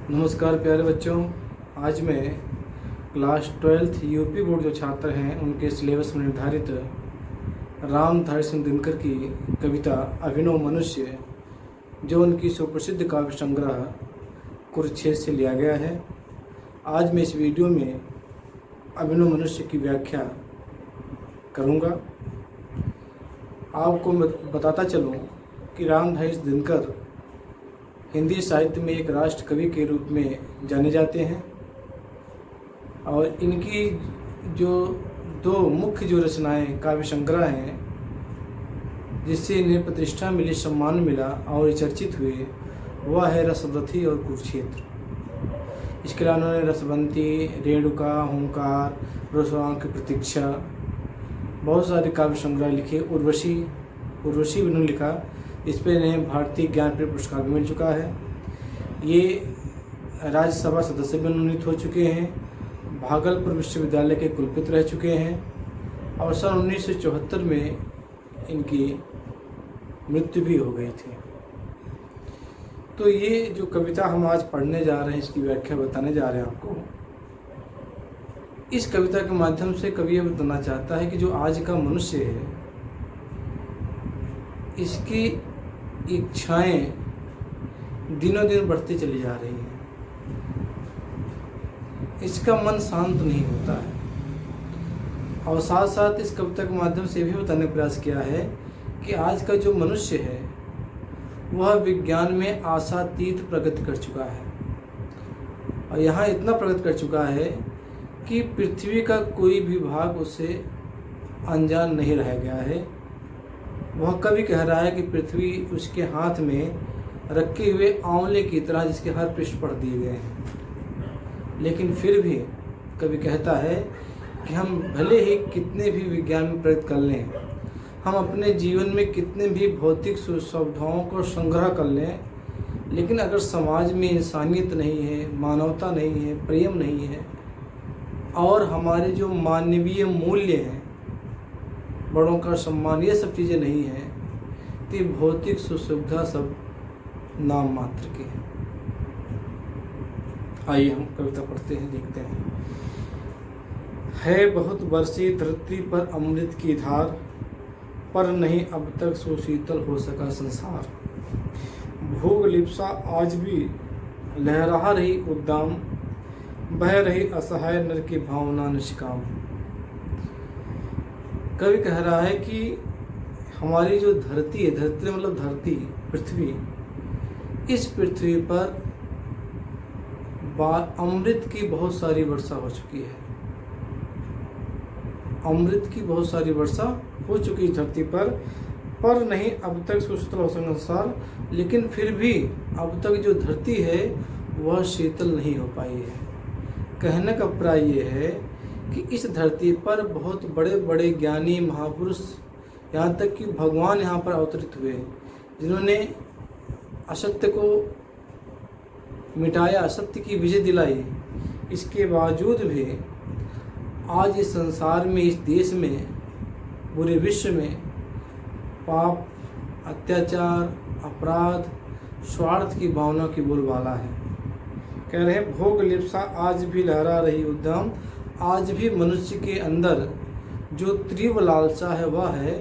नमस्कार प्यारे बच्चों। आज मैं क्लास 12th यूपी बोर्ड जो छात्र हैं उनके सिलेबस में निर्धारित राम धारी दिनकर की कविता अभिनव मनुष्य, जो उनकी सुप्रसिद्ध काव्य संग्रह कुरुक्षेत्र से लिया गया है, आज मैं इस वीडियो में अभिनव मनुष्य की व्याख्या करूँगा। आपको बताता चलूँ कि राम धारी दिनकर हिंदी साहित्य में एक राष्ट्र कवि के रूप में जाने जाते हैं और इनकी जो दो मुख्य जो रचनाएं काव्य संग्रह हैं जिससे इन्हें प्रतिष्ठा मिली, सम्मान मिला और चर्चित हुए, वह है रसरथी और कुरुक्षेत्र। इसके अलावा उन्होंने रसवंती, रेणुका, हुंकार, रोसवां की प्रतीक्षा, बहुत सारे काव्य संग्रह लिखे। उर्वशी भी उन्होंने लिखा। इस पर इन्हें भारतीय ज्ञानपीठ पुरस्कार भी मिल चुका है। ये राज्यसभा सदस्य भी मनोनीत हो चुके हैं। भागलपुर विश्वविद्यालय के कुलपति रह चुके हैं और सन 1974 में इनकी मृत्यु भी हो गई थी। तो ये जो कविता हम आज पढ़ने जा रहे हैं, इसकी व्याख्या बताने जा रहे हैं आपको। इस कविता के माध्यम से कवि यह बताना चाहता है कि जो आज का मनुष्य है, इसकी इच्छाएं दिनों दिन बढ़ती चली जा रही हैं। इसका मन शांत नहीं होता है। और साथ साथ इस कविता के माध्यम से भी बताने का प्रयास किया है कि आज का जो मनुष्य है वह विज्ञान में आशातीत प्रगति कर चुका है और यहाँ इतना प्रगति कर चुका है कि पृथ्वी का कोई भी भाग उसे अनजान नहीं रह गया है। वह कवि कह रहा है कि पृथ्वी उसके हाथ में रखे हुए आंवले की तरह, जिसके हर पृष्ठ पढ़ दिए गए हैं। लेकिन फिर भी कवि कहता है कि हम भले ही कितने भी विज्ञान में प्रगति कर लें, हम अपने जीवन में कितने भी भौतिक सुविधाओं को संग्रह कर लें, लेकिन अगर समाज में इंसानियत नहीं है, मानवता नहीं है, प्रेम नहीं है और हमारे जो मानवीय मूल्य हैं, बड़ों का सम्मान, ये सब चीज़ें नहीं हैं, तो भौतिक सुविधा सब नाम मात्र के हैं। आइए हम कविता पढ़ते हैं, देखते हैं। है बहुत बरसी धरती पर अमृत की धार, पर नहीं अब तक सुशीतल हो सका संसार। भोग लिप्सा आज भी लहरा रही उद्दाम, बह रही असहाय नर की भावना निष्काम। कवि कह रहा है कि हमारी जो धरती है, धरती मतलब धरती, पृथ्वी, इस पृथ्वी पर अमृत की बहुत सारी वर्षा हो चुकी है। अमृत की बहुत सारी वर्षा हो चुकी है धरती पर नहीं अब तक सुशीतल हो सका संसार। लेकिन फिर भी अब तक जो धरती है वह शीतल नहीं हो पाई है। कहने का प्राय ये है कि इस धरती पर बहुत बड़े बड़े ज्ञानी महापुरुष, यहाँ तक कि भगवान यहाँ पर अवतरित हुए, जिन्होंने असत्य को मिटाया, असत्य की विजय दिलाई। इसके बावजूद भी आज इस संसार में, इस देश में, पूरे विश्व में पाप, अत्याचार, अपराध, स्वार्थ की भावना की बोलबाला है। कह रहे हैं भोग लिप्सा आज भी लहरा रही उद्दाम। आज भी मनुष्य के अंदर जो तीव्र लालसा है वह है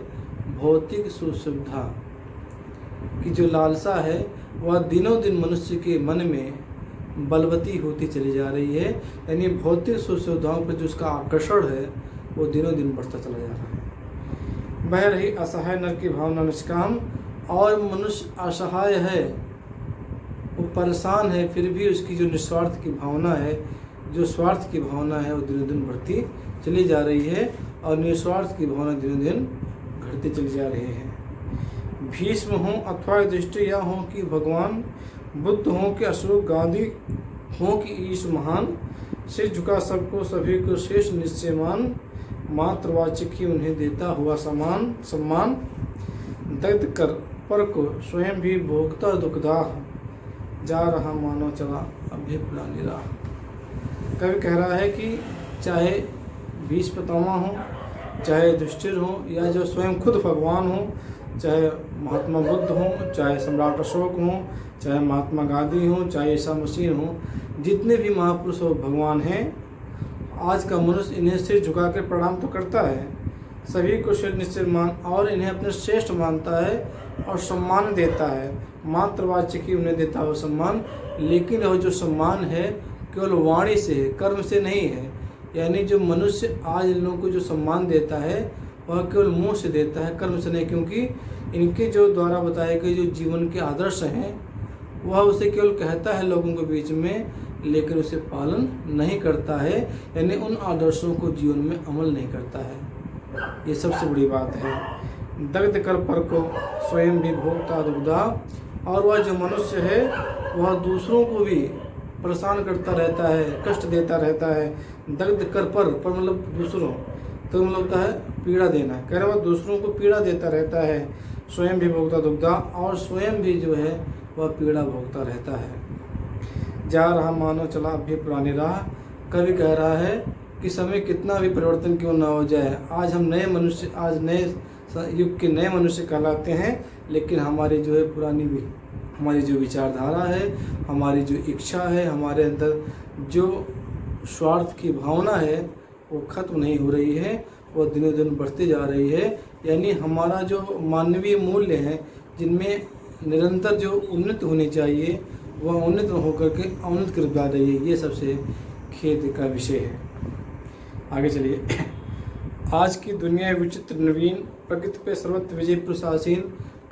भौतिक सुविधा की। जो लालसा है वह दिनों दिन मनुष्य के मन में बलवती होती चली जा रही है। यानी भौतिक सुविधाओं पर जो उसका आकर्षण है वो दिनों दिन बढ़ता चला जा रहा है। बह रही असहाय नर की भावना निष्काम, और मनुष्य असहाय है, वो परेशान है, फिर भी उसकी जो निस्वार्थ की भावना है, जो स्वार्थ की भावना है, वो दिनों दिन बढ़ती चली जा रही है और निस्वार्थ की भावना दिनों दिन घटती चली जा रही है। भीष्म हों अथवा युधिष्ठिर हों कि भगवान, बुद्ध हों कि अशोक, गांधी हों कि ईश महान, सिर झुका सबको सभी को शेष निश्चयमान, मातृवाचक ही उन्हें देता हुआ सम्मान। दग्ध कर पर को स्वयं भी भोगता दुखदाह, जा रहा मानव चला अभी पुरानी राह। कवि कह रहा है कि चाहे भीष्म पितामह हो, चाहे युधिष्ठिर हो, या जो स्वयं खुद भगवान हो, चाहे महात्मा बुद्ध हों, चाहे सम्राट अशोक हों, चाहे महात्मा गांधी हों, चाहे ईसा मसीह हों, जितने भी महापुरुष और भगवान हैं, आज का मनुष्य इन्हें सिर झुका कर प्रणाम तो करता है, सभी को सिर निश्चित मान और इन्हें अपने श्रेष्ठ मानता है और सम्मान देता है, मातृवाच्य की उन्हें देता है सम्मान। लेकिन वह जो सम्मान है केवल वाणी से है, कर्म से नहीं है। यानी जो मनुष्य आज इन लोगों को जो सम्मान देता है वह केवल मुंह से देता है, कर्म से नहीं, क्योंकि इनके जो द्वारा बताए गए जो जीवन के आदर्श हैं वह उसे केवल कहता है लोगों के बीच में, लेकिन उसे पालन नहीं करता है, यानी उन आदर्शों को जीवन में अमल नहीं करता है। ये सबसे बड़ी बात है। दग्ध कर पर को स्वयं भी भोगता दुग्धा, और वह जो मनुष्य है वह दूसरों को भी परेशान करता रहता है, कष्ट देता रहता है। दग्ध कर पर मतलब दूसरों, तो मतलब होता है पीड़ा देना, कह रहे वह दूसरों को पीड़ा देता रहता है। स्वयं भी भोगता दुग्धा, और स्वयं भी जो है वह पीड़ा भोगता रहता है। जा रहा मानो चला अब भी पुरानी राह। कवि कह रहा है कि समय कितना भी परिवर्तन क्यों ना हो जाए, आज हम नए मनुष्य, आज नए युग के नए मनुष्य कहलाते हैं, लेकिन हमारी जो है पुरानी भी हमारी जो विचारधारा है, हमारी जो इच्छा है, हमारे अंदर जो स्वार्थ की भावना है वो खत्म नहीं हो रही है, वो दिनों दिन बढ़ती जा रही है। यानी हमारा जो मानवीय मूल्य हैं जिनमें निरंतर जो उन्नत होनी चाहिए वह उन्नत होकर के अवनत कर जा रही है। ये सबसे खेद का विषय है। आगे चलिए। आज की दुनिया विचित्र नवीन, प्रकृति पे सर्वत्र विजय प्रशासीन।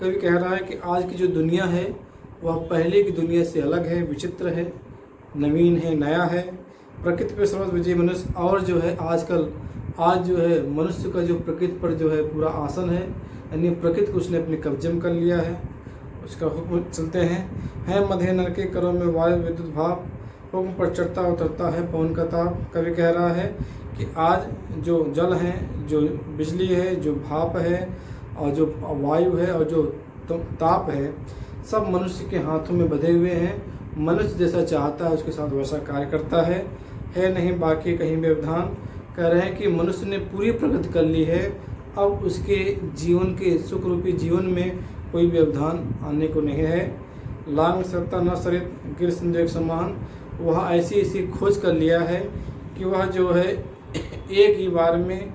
कवि कह रहा है कि आज की जो दुनिया है वह पहले की दुनिया से अलग है, विचित्र है, नवीन है, नया है। प्रकृति पे सर्वत्र विजय मनुष्य, और जो है आजकल आज जो है मनुष्य का जो प्रकृति पर जो है पूरा आसन है, यानी प्रकृति को उसने अपने कब्जे में कर लिया है, उसका हुक्म चलते हैं मध्य नर के करों में वायु विद्युत भाप, हुक्म पर चढ़ता उतरता है पवन का ताप। कवि कह रहा है कि आज जो जल है, जो बिजली है, जो भाप है, और जो वायु है, और जो ताप है, सब मनुष्य के हाथों में बंधे हुए हैं। मनुष्य जैसा चाहता है उसके साथ वैसा कार्य करता है नहीं बाकी कहीं व्यवधान। कह रहे हैं कि मनुष्य ने पूरी प्रगति कर ली है, अब उसके जीवन के सुख रूपी जीवन में कोई व्यवधान आने को नहीं है। लांग सरता न सरित गिर संदेह समान, वह ऐसी ऐसी खोज कर लिया है कि वह जो है एक ही बार में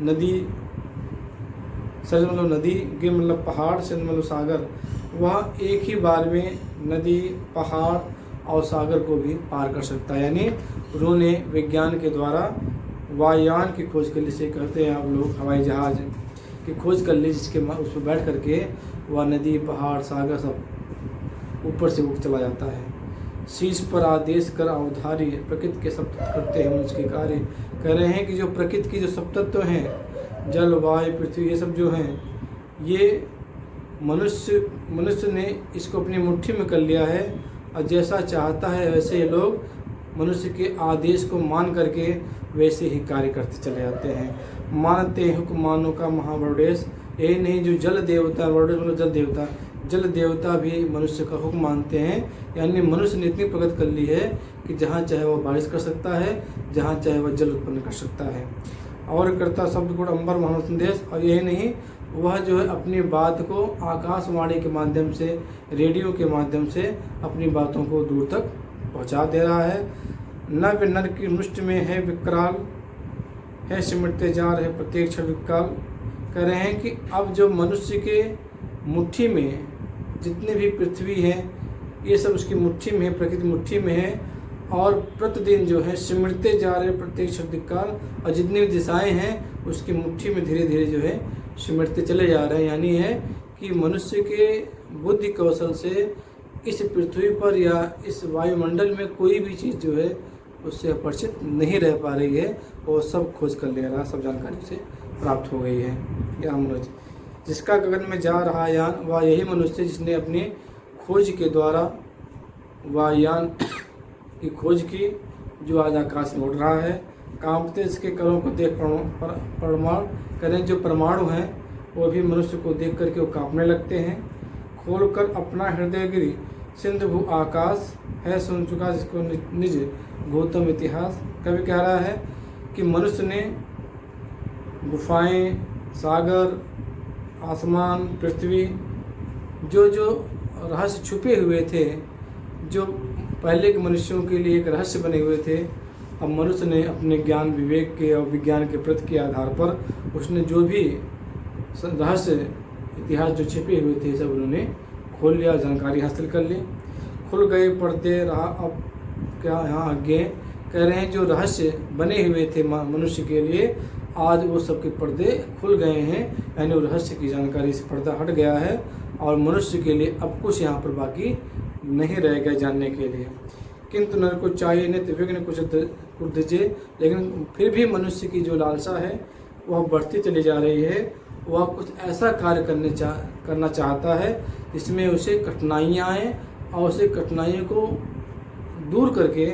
नदी, सर मतलब नदी, गिर मतलब पहाड़, सिंध मतलब सागर, वह एक ही बार में नदी, पहाड़ और सागर को भी पार कर सकता है। यानी उन्होंने विज्ञान के द्वारा वायुयान की खोज कर ली, से कहते हैं आप लोग हवाई जहाज की खोज कर ली, जिसके उस पर बैठ करके वह नदी, पहाड़, सागर सब ऊपर से उठ चला जाता है। शीश पर आदेश कर अवधारी, प्रकृति के सब करते हैं मनुष्य के कार्य। कह रहे हैं कि जो प्रकृति की जो सब तत्व हैं, जल, वायु, पृथ्वी, ये सब जो हैं, ये मनुष्य ने इसको अपनी मुट्ठी में कर लिया है, और जैसा चाहता है वैसे ये लोग मनुष्य के आदेश को मान करके वैसे ही कार्य करते चले जाते हैं। मानते हैं हुक्म मानो का महावरुडेश, यही नहीं जो जल देवता, वरुडेश मतलब जल देवता, जल देवता भी मनुष्य का हुक्म मानते हैं। यानी मनुष्य ने इतनी प्रगति कर ली है कि जहाँ चाहे वह बारिश कर सकता है, जहाँ चाहे वह जल उत्पन्न कर सकता है। और करता शब्द गुण अंबर महान संदेश, और यही नहीं वह जो है अपनी बात को आकाशवाणी के माध्यम से, रेडियो के माध्यम से अपनी बातों को दूर तक पहुंचा दे रहा है। नव्य नर की मुष्टि में है विकराल, है सिमटते जा रहे प्रत्येक क्षण विकराल। कह रहे हैं कि अब जो मनुष्य के मुट्ठी में जितने भी पृथ्वी है, ये सब उसकी मुट्ठी में है, प्रकृति मुट्ठी में है, और प्रतिदिन जो है सिमटते जा रहे प्रत्येक क्षण विकराल, और जितनी भी दिशाएं हैं उसकी मुट्ठी में धीरे धीरे जो है सिमटते चले जा रहे हैं। यानी है कि मनुष्य के बुद्धि कौशल से इस पृथ्वी पर या इस वायुमंडल में कोई भी चीज़ जो है उससे अपरिचित नहीं रह पा रही है, और सब खोज कर ले रहा, सब जानकारी से प्राप्त हो गई है। यह मनुष्य जिसका गगन में जा रहा यान, वह यही मनुष्य जिसने अपनी खोज के द्वारा वायुयान की खोज की, जो आज आकाश में उड़ रहा है। कांपते इसके करों को देख परमाणु, करें जो परमाणु हैं वो भी मनुष्य को देख करके वो कांपने लगते हैं। खोलकर अपना हृदय गिरी सिंधु भू आकाश, है सुन चुका जिसको निज गौतम इतिहास। कवि कह रहा है कि मनुष्य ने गुफाएं, सागर आसमान, पृथ्वी, जो जो रहस्य छुपे हुए थे, जो पहले के मनुष्यों के लिए एक रहस्य बने हुए थे, अब मनुष्य ने अपने ज्ञान विवेक के और विज्ञान के प्रति के आधार पर उसने जो भी रहस्य इतिहास जो छिपे हुए थे सब उन्होंने खोल लिया, जानकारी हासिल कर ली। खुल गए पर्दे, रहा अब क्या यहाँ आगे कह रहे हैं, जो रहस्य बने हुए थे मनुष्य के लिए, आज वो सबके पर्दे खुल गए हैं, यानी वो रहस्य की जानकारी से पर्दा हट गया है और मनुष्य के लिए अब कुछ यहाँ पर बाकी नहीं रह गया जानने के लिए। किंतु नर को चाहिए नित्य विघ्न कुछ दीजिए, लेकिन फिर भी मनुष्य की जो लालसा है वह बढ़ती चली जा रही है। वह कुछ ऐसा कार्य करना चाहता है जिसमें उसे कठिनाइयाँ आएँ और उसे कठिनाइयों को दूर करके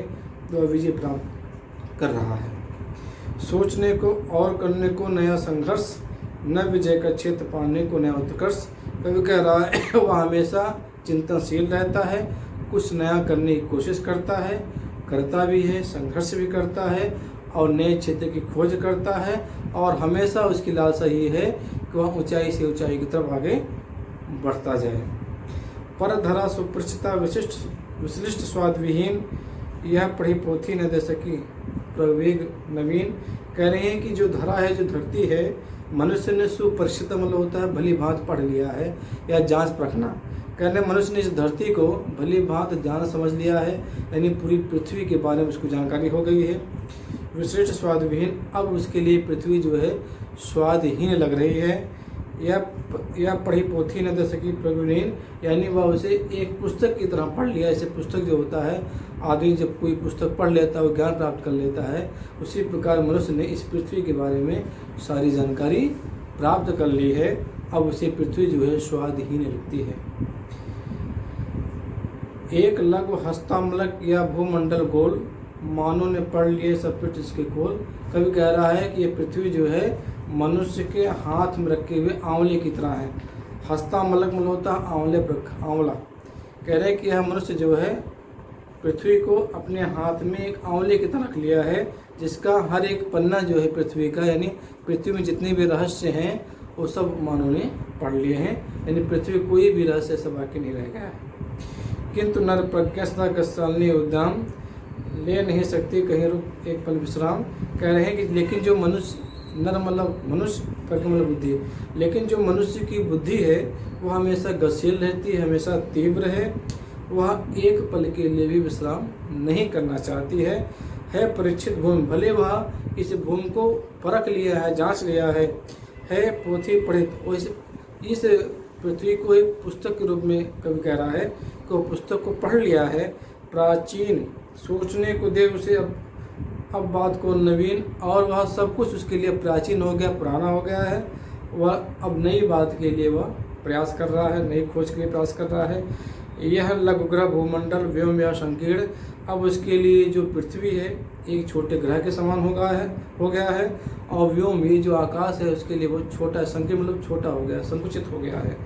वह विजय प्राप्त कर रहा है। सोचने को और करने को नया संघर्ष, न विजय का क्षेत्र पाने को नया उत्कर्ष। कभी कह रहा है वह हमेशा चिंतनशील रहता है, कुछ नया करने की कोशिश करता है, करता भी है, संघर्ष भी करता है और नए क्षेत्र की खोज करता है, और हमेशा उसकी लालसा ये है कि वह ऊंचाई से ऊंचाई की तरफ आगे बढ़ता जाए। पर धरा सुपरिचिता विशिष्ट स्वाद विहीन, यह पढ़ी पोथी न दे सकी प्रवेग नवीन। कह रहे हैं कि जो धरा है, जो धरती है, मनुष्य ने सुपरिचित मतलब होता है भली भांति पढ़ लिया है या जांच परखना। कहने मनुष्य ने इस धरती को भली भांति जान समझ लिया है, यानी पूरी पृथ्वी के बारे में उसको जानकारी हो गई है। विशिष्ट स्वादविहीन, अब उसके लिए पृथ्वी जो है स्वादहीन लग रही है। या पढ़ी पोथी न दे सकी प्रवीण, यानी वह उसे एक पुस्तक की तरह पढ़ लिया। ऐसे पुस्तक जो होता है, आदमी जब कोई पुस्तक पढ़ लेता है वो ज्ञान प्राप्त कर लेता है, उसी प्रकार मनुष्य ने इस पृथ्वी के बारे में सारी जानकारी प्राप्त कर ली है। अब उसे पृथ्वी जो है स्वादहीन लगती है। एक लघु हस्तामलक या भूमंडल गोल, मानव ने पढ़ लिए सब कुछ इसके खोल। कभी कह रहा है कि यह पृथ्वी जो है मनुष्य के हाथ में रखे हुए आंवले की तरह है। हस्तामलक मतलब होता है आंवला। कह रहे हैं कि यह मनुष्य जो है पृथ्वी को अपने हाथ में एक आंवले की तरह रख लिया है, जिसका हर एक पन्ना जो है पृथ्वी का, यानी पृथ्वी में जितने भी रहस्य हैं वो सब मानव ने पढ़ लिए हैं, यानी पृथ्वी कोई भी रहस्य ऐसा बाकी नहीं रह गया है। किंतु नर प्रज्ञा कसालनी उद्दाम, ले नहीं सकती कहीं रुक एक पल विश्राम। कह रहे हैं कि लेकिन जो मनुष्य, नर मतलब मनुष्य, प्रज्ञा मतलब बुद्धि, लेकिन जो मनुष्य की बुद्धि है वह हमेशा गतिशील रहती है, हमेशा तीव्र है। वह एक पल के लिए भी विश्राम नहीं करना चाहती है। परीक्षित भूमि, भले वह इस भूमि को परख लिया है, जांच लिया है पोथी पढ़ित, इस पृथ्वी को एक पुस्तक के रूप में कभी कह रहा है कि वो पुस्तक को पढ़ लिया है। प्राचीन सोचने को दे उसे अब बात को नवीन, और वह सब कुछ उसके लिए प्राचीन हो गया, पुराना हो गया है। वह अब नई बात के लिए वह प्रयास कर रहा है, नई खोज के लिए प्रयास कर रहा है। यह लघु ग्रह भूमंडल व्योम या संकीर्ण, अब उसके लिए जो पृथ्वी है एक छोटे ग्रह के समान हो गया है, और व्योम ये जो आकाश है उसके लिए वो छोटा, संकीर्ण मतलब छोटा हो गया, संकुचित हो गया है।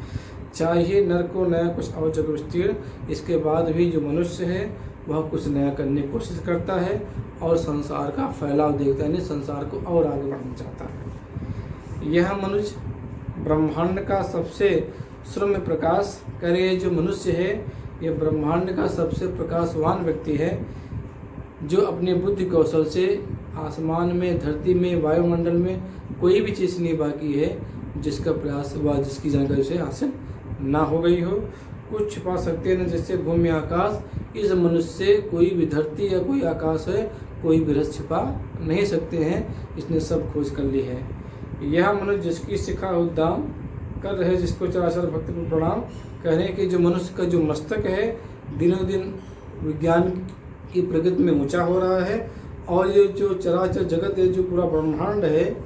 चाहिए नर को नया कुछ और जगह विस्तीर्ण, इसके बाद भी जो मनुष्य है वह कुछ नया करने की कोशिश करता है और संसार का फैलाव देखता है, यानी संसार को और आगे बढ़ाना चाहता है। यह मनुष्य ब्रह्मांड का सबसे श्रम्य प्रकाश, करे जो मनुष्य है यह ब्रह्मांड का सबसे प्रकाशवान व्यक्ति है, जो अपने बुद्धि कौशल से आसमान में, धरती में, वायुमंडल में कोई भी चीज़ नहीं बाकी है जिसका प्रयास व जिसकी जानकारी उसे हासिल ना हो गई हो। कुछ छुपा सकते हैं जैसे भूमि आकाश, इस मनुष्य से कोई भी धरती या कोई आकाश है, कोई भी रहस्य छिपा नहीं सकते हैं, इसने सब खोज कर ली है। यह मनुष्य जिसकी शिखा उद्दाम कर रहे, जिसको चराचर भक्ति को प्रणाम। कह रहे हैं कि जो मनुष्य का जो मस्तक है दिनों दिन विज्ञान की प्रगति में ऊंचा हो रहा है, और ये जो चराचर जगत है, जो पूरा ब्रह्मांड है,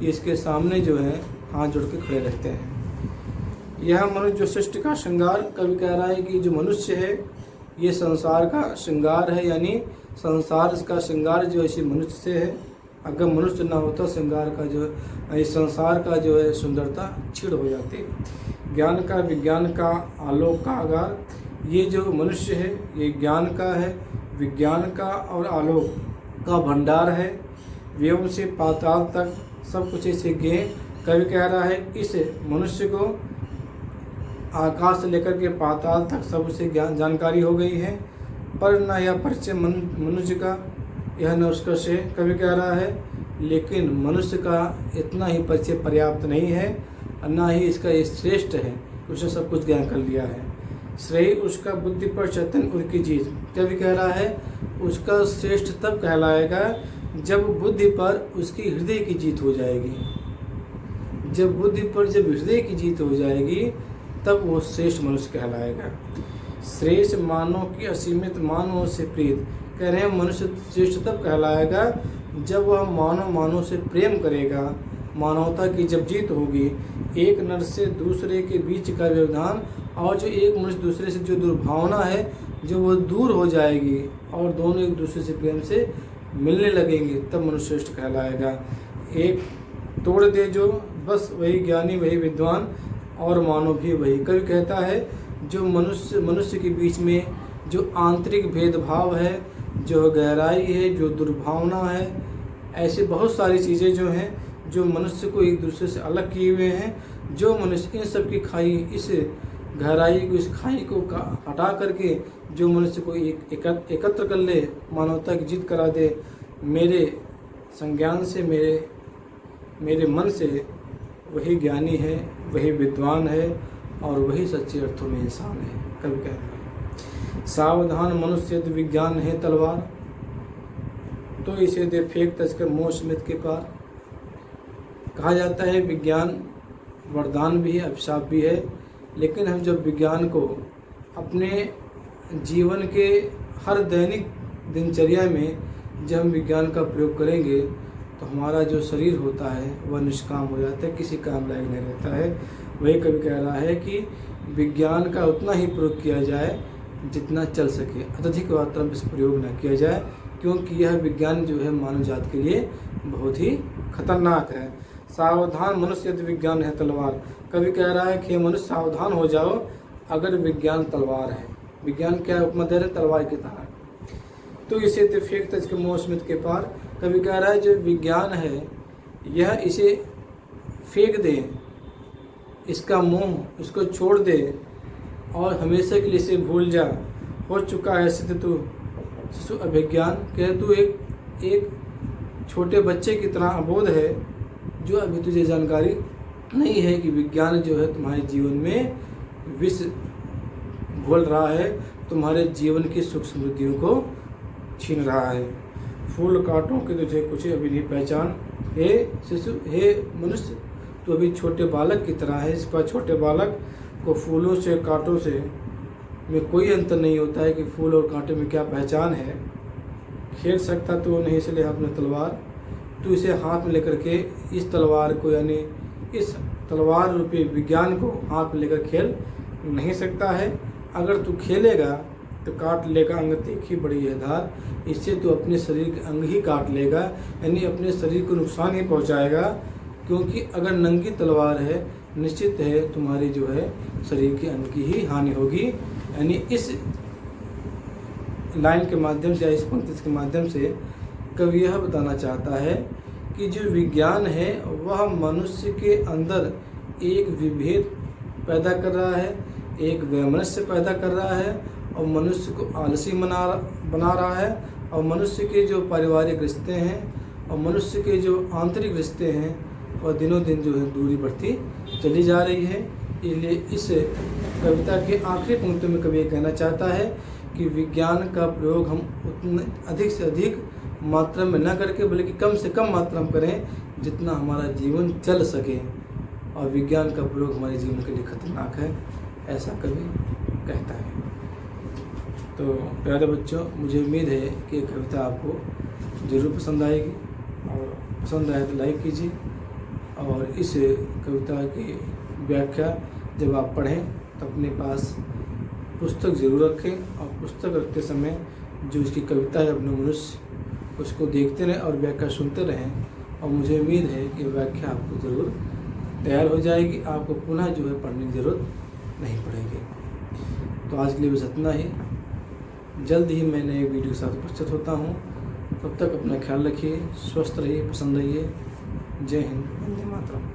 इसके सामने जो है हाथ जोड़ के खड़े रहते हैं। यह मनुष्य जो सृष्टि का श्रृंगार, कभी कह रहा है कि जो मनुष्य है ये संसार का श्रृंगार है, यानी संसार का श्रृंगार जो इसी मनुष्य से है। अगर मनुष्य ना होता श्रृंगार का जो इस संसार का जो है सुंदरता क्षीण हो जाती। ज्ञान का, विज्ञान का, आलोक का आगार, ये जो मनुष्य है ये ज्ञान का है, विज्ञान का और आलोक का भंडार है। व्योम से पाताल तक सब कुछ इसे ज्ञेय कवि कह रहा है इस मनुष्य को आकाश से लेकर के पाताल तक सब उसे ज्ञान जानकारी हो गई है, पर न यह परिचय मनुष्य का, यह न उसका से। कवि कह रहा है लेकिन मनुष्य का इतना ही परिचय पर्याप्त नहीं है और न ही इसका ये श्रेष्ठ है, उसने सब कुछ ज्ञान कर लिया है। श्रेय उसका बुद्धि पर चैतन्य उनकी जीत। कवि कह रहा है उसका श्रेष्ठ तब कहलाएगा जब बुद्धि पर उसकी हृदय की जीत हो जाएगी। जब बुद्धि पर जब हृदय की जीत हो जाएगी तब वो श्रेष्ठ मनुष्य कहलाएगा। श्रेष्ठ मानव की असीमित मानव से प्रीत। कह रहे हैं मनुष्य श्रेष्ठ तब कहलाएगा जब वह मानव से प्रेम करेगा, मानवता की जब जीत होगी, एक नर से दूसरे के बीच का व्यवधान और जो एक मनुष्य दूसरे से जो दुर्भावना है जो वो दूर हो जाएगी और दोनों एक दूसरे से प्रेम से मिलने लगेंगे, तब मनुष्य श्रेष्ठ कहलाएगा। एक तोड़ दे जो बस वही ज्ञानी वही विद्वान और मानव भी वही। कवि कहता है जो मनुष्य के बीच में जो आंतरिक भेदभाव है, जो गहराई है, जो दुर्भावना है, ऐसी बहुत सारी चीज़ें जो हैं जो मनुष्य को एक दूसरे से अलग किए हुए हैं, जो मनुष्य इन सब की खाई, इस गहराई को, इस खाई को हटा करके जो मनुष्य को एकत्र कर ले, मानवता की जीत करा दे, मेरे संज्ञान से, मेरे मन से, वही ज्ञानी है, वही विद्वान है और वही सच्चे अर्थों में इंसान है। कवि कह रहे हैं सावधान मनुष्य यदि विज्ञान है तलवार, तो इसे दे फेंक तजकर मोह स्मित के पार। कहा जाता है विज्ञान वरदान भी है, अभिशाप भी है, लेकिन हम जब विज्ञान को अपने जीवन के हर दैनिक दिनचर्या में जब हम विज्ञान का प्रयोग करेंगे तो हमारा जो शरीर होता है वह निष्काम हो जाता है, किसी काम लायक नहीं रहता है। वही कवि कह रहा है कि विज्ञान का उतना ही प्रयोग किया जाए जितना चल सके, अत्यधिक मात्रा में इस प्रयोग न किया जाए, क्योंकि यह विज्ञान जो है मानव जाति के लिए बहुत ही खतरनाक है। सावधान मनुष्य यदि विज्ञान है तलवार। कवि कह रहा है कि मनुष्य सावधान हो जाओ अगर विज्ञान तलवार है। विज्ञान क्या उपमा दे रहे, तलवार की तरह। तो इसे तो फेंक तज के मोह स्मित के पार। कवि कह रहा है जो विज्ञान है यह इसे फेंक दे, इसका मोह इसको छोड़ दे और हमेशा के लिए इसे भूल जा। हो चुका है सिद्ध तू शिशु अभिज्ञान। कह तू एक छोटे बच्चे की तरह अबोध है जो अभी तुझे जानकारी नहीं है कि विज्ञान जो है तुम्हारे जीवन में विष घोल रहा है, तुम्हारे जीवन की सुख समृद्धियों को छीन रहा है। फूल कांटों के तुझे कुछ अभी नहीं पहचान। हे शिशु, हे मनुष्य, तो अभी छोटे बालक की तरह है। इस पर छोटे बालक को फूलों से कांटों से में कोई अंतर नहीं होता है कि फूल और कांटे में क्या पहचान है। खेल सकता तो नहीं, इसलिए हाथ में तलवार। तो इसे हाथ में लेकर के इस तलवार को, यानी इस तलवार रूपी विज्ञान को हाथ में लेकर खेल नहीं सकता है। अगर तू खेलेगा तो काट लेगा अंग तीखी बड़ी है धार। इससे तो अपने शरीर के अंग ही काट लेगा, यानी अपने शरीर को नुकसान ही पहुंचाएगा। क्योंकि अगर नंगी तलवार है, निश्चित है तुम्हारी जो है शरीर के अंग की ही हानि होगी। यानी इस लाइन के माध्यम से या इस पंक्ति के माध्यम से कवि यह बताना चाहता है कि जो विज्ञान है वह मनुष्य के अंदर एक विभेद पैदा कर रहा है, एक वैमनस्य पैदा कर रहा है और मनुष्य को आलसी बना रहा है। और मनुष्य के जो पारिवारिक रिश्ते हैं और मनुष्य के जो आंतरिक रिश्ते हैं और दिनों दिन जो है दूरी बढ़ती चली जा रही है। इसलिए इस कविता के आखिरी पंक्ति में कवि ये कहना चाहता है कि विज्ञान का प्रयोग हम उतने अधिक से अधिक मात्रा में न करके बल्कि कम से कम मात्रा में करें जितना हमारा जीवन चल सके। और विज्ञान का प्रयोग हमारे जीवन के लिए खतरनाक है, ऐसा कवि कहता है। तो प्यारे बच्चों, मुझे उम्मीद है कि ये कविता आपको ज़रूर पसंद आएगी और पसंद आए तो लाइक कीजिए। और इस कविता की व्याख्या जब आप पढ़ें तो अपने पास पुस्तक ज़रूर रखें और पुस्तक रखते समय जो इसकी कविता है अपने मनुष्य उसको देखते रहें और व्याख्या सुनते रहें। और मुझे उम्मीद है कि व्याख्या आपको ज़रूर तैयार हो जाएगी, आपको पुनः जो है पढ़ने की ज़रूरत नहीं पड़ेगी। तो आज के लिए बस इतना ही। जल्द ही मैं नए वीडियो के साथ उपस्थित होता हूँ। तब तक अपना ख्याल रखिए, स्वस्थ रहिए, पसंद रहिए। जय हिंद, वंदे मातरम।